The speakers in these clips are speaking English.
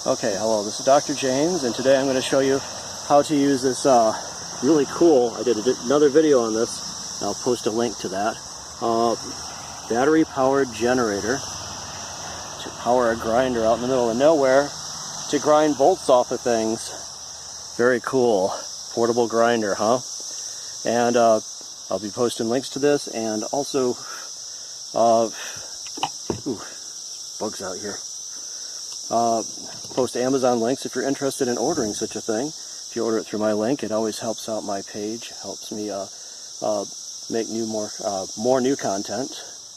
Okay, hello, this is Dr. James, and today I'm going to show you how to use this really cool, I did another video on this, and I'll post a link to that, battery powered generator to power a grinder out in the middle of nowhere to grind bolts off of things. Very cool. Portable grinder, huh? And I'll be posting links to this, and also, bugs out here. Post Amazon links if you're interested in ordering such a thing. If you order it through my link, it always helps out my page, helps me make more new content,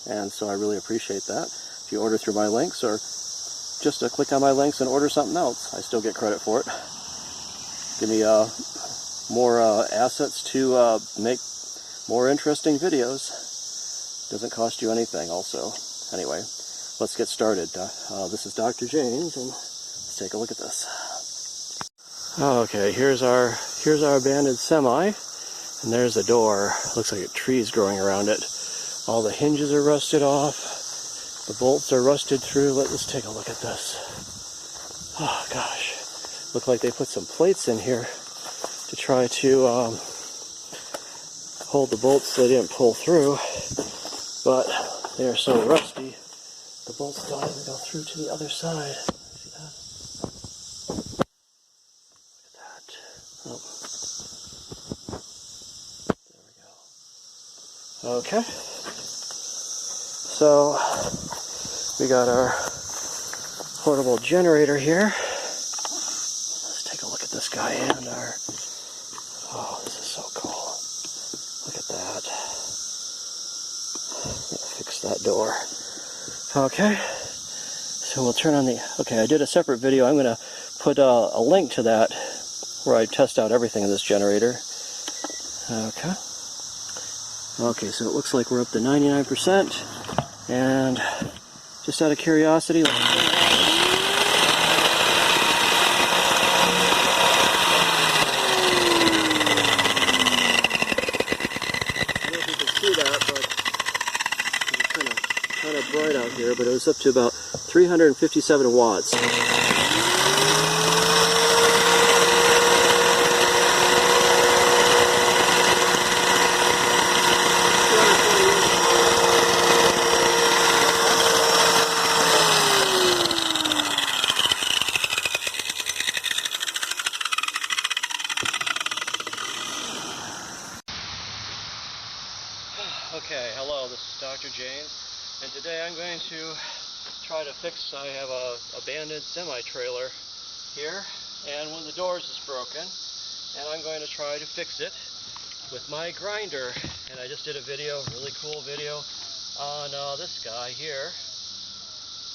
and so I really appreciate that. If you order through my links, or just click on my links and order something else, I still get credit for it. Give me more assets to make more interesting videos. Doesn't cost you anything also. Anyway, let's get started. This is Dr. James, and let's take a look at this. Okay, here's our abandoned semi, and there's the door. Looks like a tree's growing around it. All the hinges are rusted off. The bolts are rusted through. Let's take a look at this. Oh gosh, look like they put some plates in here to try to hold the bolts so they didn't pull through, but they are so rusty. The bolts don't even go through to the other side. See that? Look at that. Oh. There we go. Okay. So, we got our portable generator here. Let's take a look at this guy and our... Oh, this is so cool. Look at that. Fix that door. Okay, so we'll turn on the... Okay, I did a separate video. I'm going to put a link to that where I test out everything in this generator. Okay. Okay, so it looks like we're up to 99%. And just out of curiosity... kind of bright out here, but it was up to about 357 watts. Okay, hello, this is Dr. James. And today I'm going to try to fix, I have a abandoned semi-trailer here, and one of the doors is broken, and I'm going to try to fix it with my grinder. And I just did a video, really cool video, on this guy here.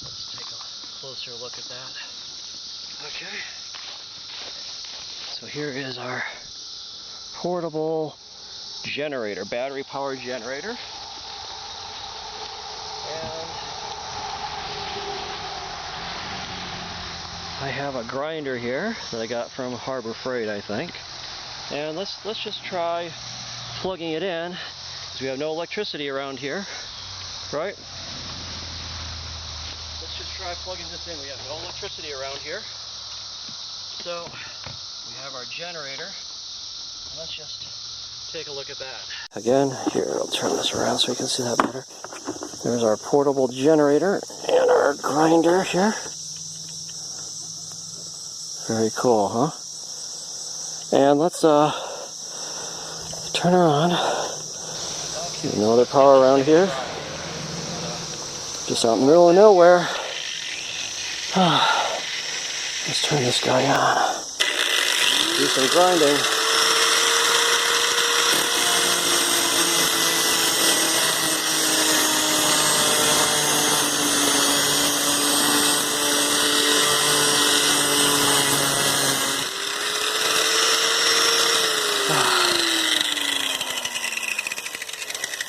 Let's take a closer look at that. Okay. So here is our portable generator, battery powered generator. And I have a grinder here that I got from Harbor Freight, I think. And let's just try plugging it in, because we have no electricity around here, right? Let's just try plugging this in. We have no electricity around here. So we have our generator, and let's just take a look at that. Again, here, I'll turn this around so you can see that better. There's our portable generator and our grinder here. Very cool, huh? And let's turn her on. No other power around here. Just out in the middle of nowhere. Let's turn this guy on. Do some grinding.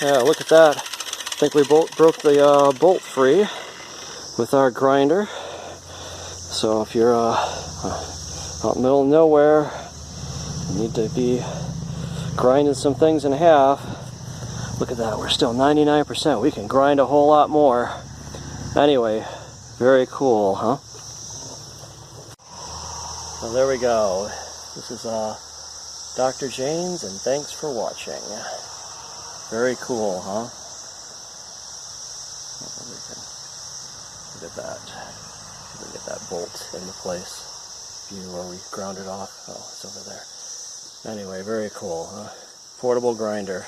Yeah, look at that. I think we broke the bolt free with our grinder. So if you're out in the middle of nowhere, you need to be grinding some things in half. Look at that, we're still 99%. We can grind a whole lot more. Anyway, very cool, huh? So there we go. This is Dr. Janes, and thanks for watching. Very cool, huh? Look at that. See if we can get that bolt into place. View where we ground it off. Oh, it's over there. Anyway, very cool, huh? Portable grinder.